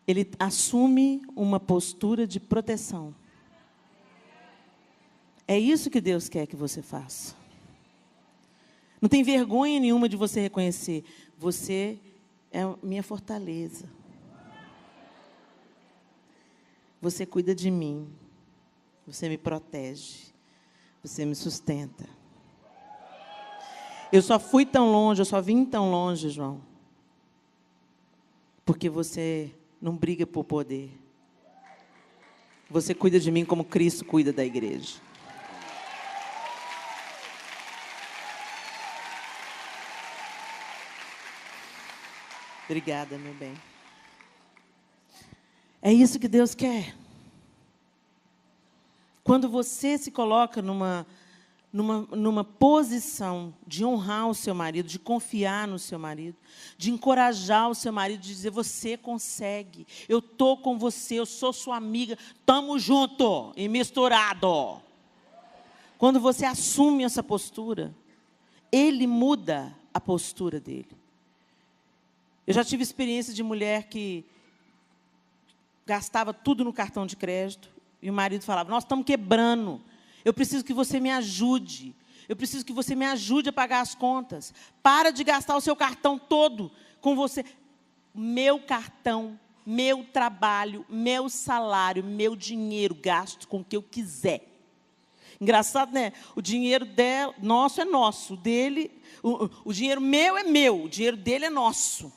Ele assume uma postura de proteção. É isso que Deus quer que você faça. Não tem vergonha nenhuma de você reconhecer. Você é minha fortaleza. Você cuida de mim. Você me protege. Você me sustenta. Eu só fui tão longe, eu só vim tão longe, João, porque você não briga por poder. Você cuida de mim como Cristo cuida da igreja. Obrigada, meu bem. É isso que Deus quer. Quando você se coloca numa posição de honrar o seu marido, de confiar no seu marido, de encorajar o seu marido, de dizer, você consegue, eu estou com você, eu sou sua amiga, estamos junto e misturado. Quando você assume essa postura, ele muda a postura dele. Eu já tive experiência de mulher que gastava tudo no cartão de crédito, e o marido falava, nós estamos quebrando, eu preciso que você me ajude. Eu preciso que você me ajude a pagar as contas. Para de gastar o seu cartão todo com você. Meu cartão, meu trabalho, meu salário, meu dinheiro, gasto com o que eu quiser. Engraçado, né? O dinheiro nosso é nosso. O dele, o dinheiro meu é meu. O dinheiro dele é nosso.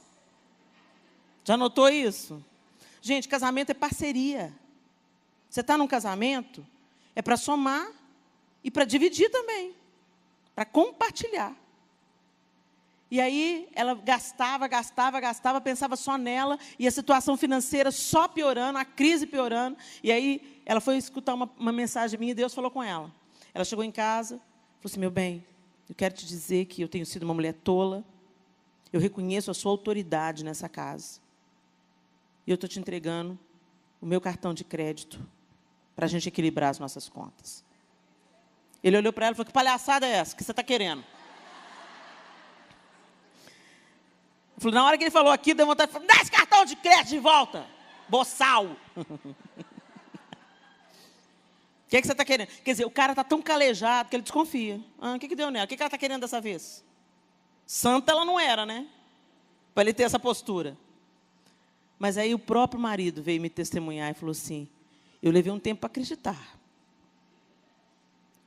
Já notou isso? Gente, casamento é parceria. Você está num casamento, é para somar e para dividir também, para compartilhar. E aí ela gastava, pensava só nela, e a situação financeira só piorando, a crise piorando. E aí ela foi escutar uma mensagem minha e Deus falou com ela. Ela chegou em casa, falou assim, meu bem, eu quero te dizer que eu tenho sido uma mulher tola, eu reconheço a sua autoridade nessa casa. E eu estou te entregando o meu cartão de crédito para a gente equilibrar as nossas contas. Ele olhou para ela e falou, que palhaçada é essa que você está querendo? Eu falei, na hora que ele falou aqui, deu vontade de falar, dá esse cartão de crédito de volta, boçal. O que você está querendo? Quer dizer, o cara está tão calejado que ele desconfia. O que deu nela? O que ela está querendo dessa vez? Santa ela não era, né? Para ele ter essa postura. Mas aí o próprio marido veio me testemunhar e falou assim, eu levei um tempo para acreditar.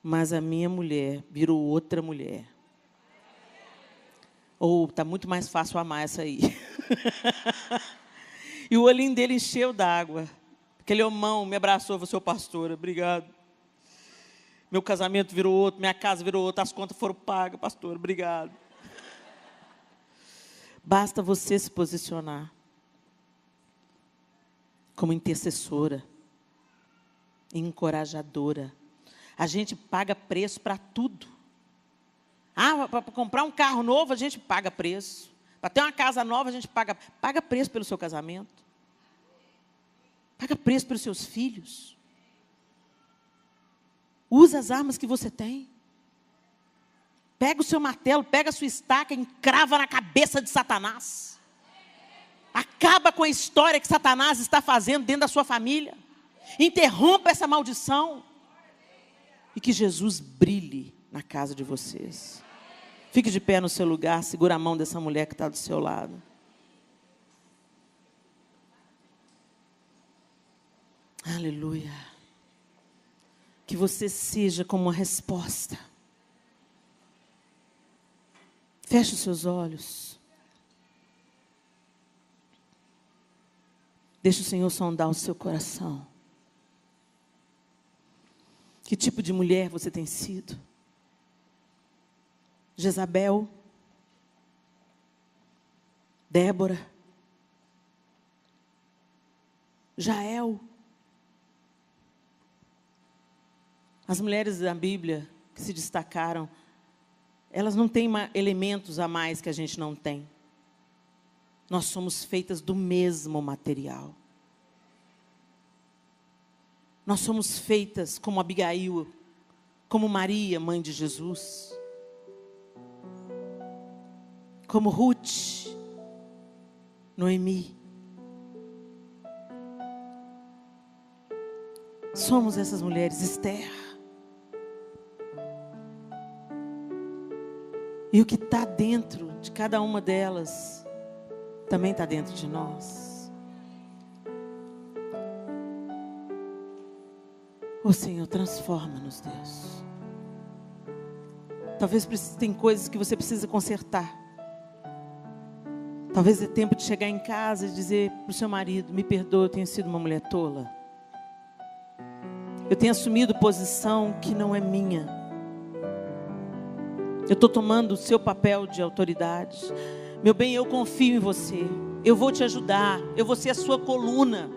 Mas a minha mulher virou outra mulher. Ou está muito mais fácil amar essa aí. E o olhinho dele encheu d'água. Aquele homão me abraçou, falou, seu pastor, obrigado. Meu casamento virou outro, minha casa virou outra, as contas foram pagas, pastor, obrigado. Basta você se posicionar como intercessora, encorajadora. A gente paga preço para tudo. Para comprar um carro novo, a gente paga preço. Para ter uma casa nova, a gente paga preço pelo seu casamento. Paga preço pelos seus filhos. Usa as armas que você tem. Pega o seu martelo, pega a sua estaca e encrava na cabeça de Satanás. Acaba com a história que Satanás está fazendo dentro da sua família. Interrompa essa maldição. E que Jesus brilhe na casa de vocês. Fique de pé no seu lugar, segura a mão dessa mulher que está do seu lado. Aleluia. Que você seja como uma resposta. Feche os seus olhos. Deixe o Senhor sondar o seu coração. Que tipo de mulher você tem sido? Jezabel? Débora? Jael? As mulheres da Bíblia que se destacaram, elas não têm elementos a mais que a gente não tem. Nós somos feitas do mesmo material. Nós somos feitas como Abigail, como Maria, mãe de Jesus. Como Ruth, Noemi. Somos essas mulheres, Esther. E o que está dentro de cada uma delas, também está dentro de nós. Ô Senhor, transforma-nos, Deus. Talvez tem coisas que você precisa consertar. Talvez é tempo de chegar em casa e dizer para o seu marido, me perdoa, eu tenho sido uma mulher tola. Eu tenho assumido posição que não é minha. Eu estou tomando o seu papel de autoridade. Meu bem, eu confio em você. Eu vou te ajudar. Eu vou ser a sua coluna.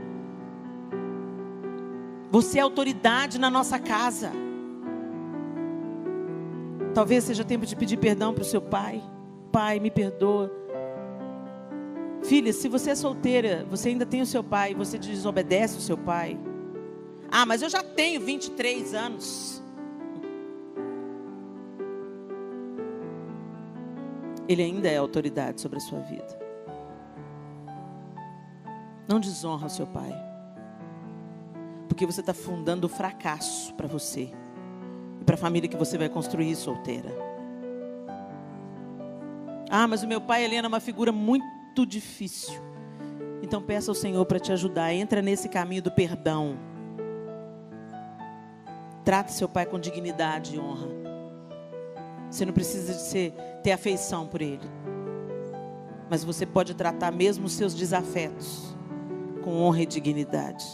Você é autoridade na nossa casa. Talvez seja tempo de pedir perdão para o seu pai. Pai, me perdoa. Filha, se você é solteira, você ainda tem o seu pai, você desobedece o seu pai. Ah, mas eu já tenho 23 anos. Ele ainda é autoridade sobre a sua vida. Não desonra o seu pai, porque você está fundando o fracasso para você e para a família que você vai construir solteira. Ah, mas o meu pai, Helena, é uma figura muito difícil. Então peça ao Senhor para te ajudar. Entra nesse caminho do perdão. Trate seu pai com dignidade e honra. Você não precisa ter afeição por ele, mas você pode tratar mesmo os seus desafetos com honra e dignidade.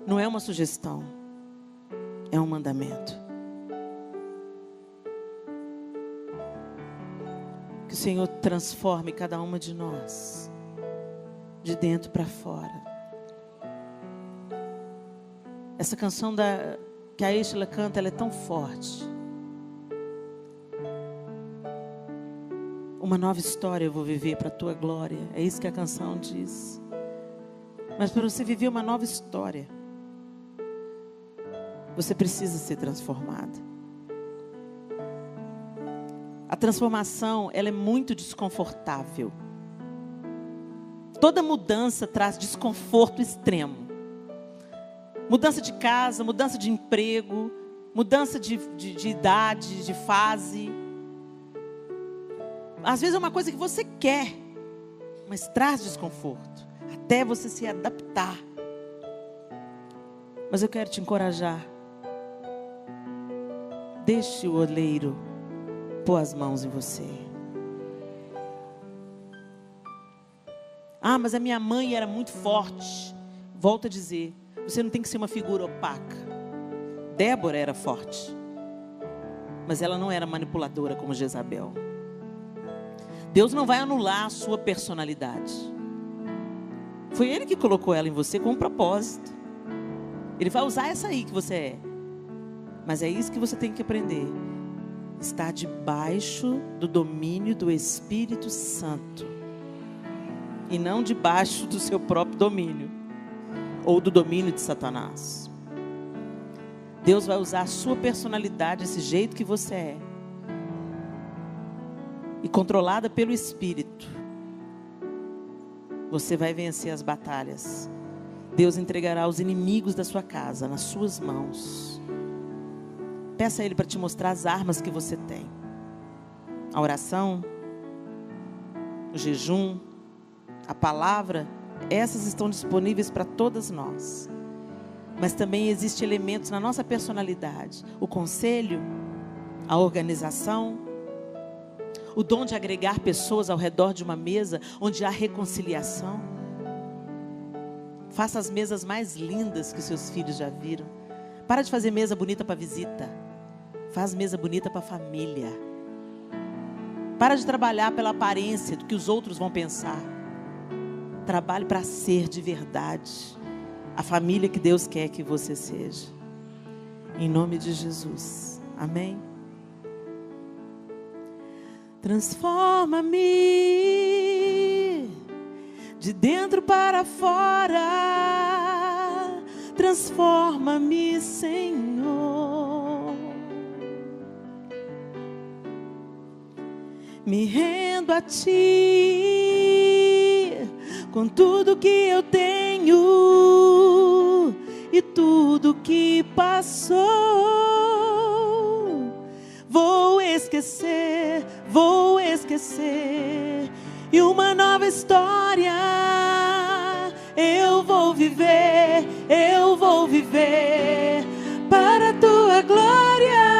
Não é uma sugestão, é um mandamento. Que o Senhor transforme cada uma de nós, de dentro para fora. Essa canção que a Estela canta, ela é tão forte. Uma nova história eu vou viver para a tua glória. É isso que a canção diz. Mas para você viver uma nova história, você precisa ser transformado. A transformação, ela é muito desconfortável. Toda mudança traz desconforto extremo. Mudança de casa, mudança de emprego, mudança de idade, de fase. Às vezes é uma coisa que você quer, mas traz desconforto, até você se adaptar. Mas eu quero te encorajar. Deixe o oleiro pôr as mãos em você. Ah, mas a minha mãe era muito forte. Volto a dizer, você não tem que ser uma figura opaca. Débora era forte, mas ela não era manipuladora como Jezabel. Deus não vai anular a sua personalidade. Foi Ele que colocou ela em você com um propósito. Ele vai usar essa aí que você é. Mas é isso que você tem que aprender. Estar debaixo do domínio do Espírito Santo. E não debaixo do seu próprio domínio. Ou do domínio de Satanás. Deus vai usar a sua personalidade, esse jeito que você é. E controlada pelo Espírito, você vai vencer as batalhas. Deus entregará os inimigos da sua casa nas suas mãos. Peça a Ele para te mostrar as armas que você tem. A oração, o jejum, a palavra, essas estão disponíveis para todas nós. Mas também existem elementos na nossa personalidade. O conselho, a organização, o dom de agregar pessoas ao redor de uma mesa onde há reconciliação. Faça as mesas mais lindas que seus filhos já viram. Para de fazer mesa bonita para visita. Faz mesa bonita para família. Para de trabalhar pela aparência do que os outros vão pensar. Trabalhe para ser de verdade a família que Deus quer que você seja. Em nome de Jesus. Amém. Transforma-me de dentro para fora. Transforma-me, Senhor. Me rendo a Ti com tudo que eu tenho e tudo que passou. Vou esquecer, e uma nova história eu vou viver para a Tua glória.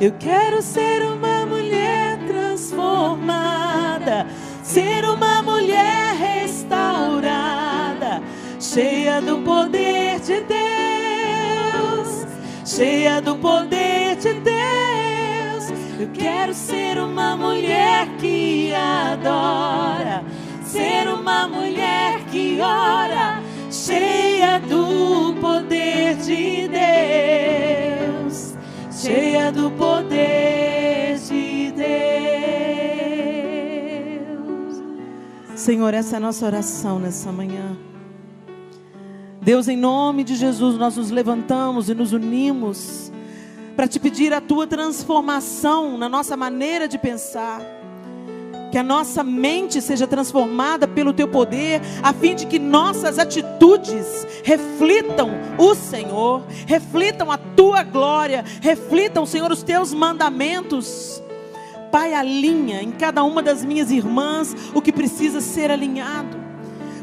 Eu quero ser uma mulher transformada, ser uma mulher restaurada, cheia do poder de Deus, cheia do poder de Deus. Eu quero ser uma mulher que adora, ser uma mulher que ora, cheia do poder de Deus. do poder de Deus. Senhor, essa é a nossa oração nessa manhã. Deus, em nome de Jesus, nós nos levantamos e nos unimos para te pedir a tua transformação na nossa maneira de pensar. Que a nossa mente seja transformada pelo teu poder, a fim de que nossas atitudes reflitam o Senhor, reflitam a tua glória, reflitam, Senhor, os teus mandamentos. Pai, alinha em cada uma das minhas irmãs o que precisa ser alinhado.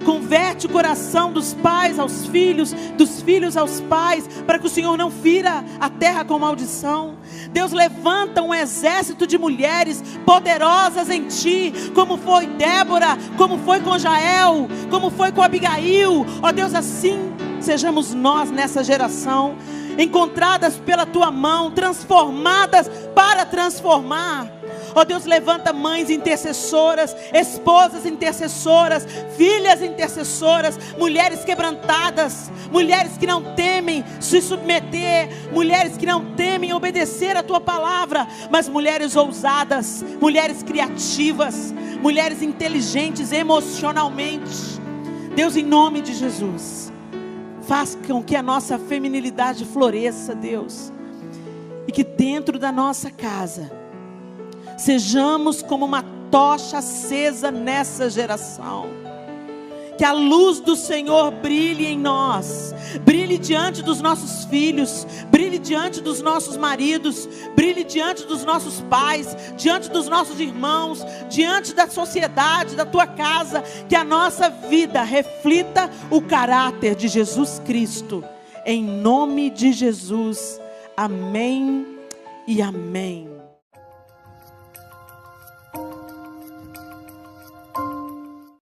Converte o coração dos pais aos filhos, dos filhos aos pais, para que o Senhor não fira a terra com maldição. Deus, levanta um exército de mulheres poderosas em ti, como foi Débora, como foi com Jael, como foi com Abigail. Ó Deus, assim sejamos nós nessa geração, encontradas pela tua mão, transformadas para transformar. Ó Deus, levanta mães intercessoras, esposas intercessoras, filhas intercessoras, mulheres quebrantadas, mulheres que não temem se submeter, mulheres que não temem obedecer a tua palavra, mas mulheres ousadas, mulheres criativas, mulheres inteligentes emocionalmente. Deus, em nome de Jesus, faz com que a nossa feminilidade floresça, Deus, e que dentro da nossa casa sejamos como uma tocha acesa nessa geração. Que a luz do Senhor brilhe em nós, brilhe diante dos nossos filhos, brilhe diante dos nossos maridos, brilhe diante dos nossos pais, diante dos nossos irmãos, diante da sociedade, da tua casa. Que a nossa vida reflita o caráter de Jesus Cristo. Em nome de Jesus. Amém e amém.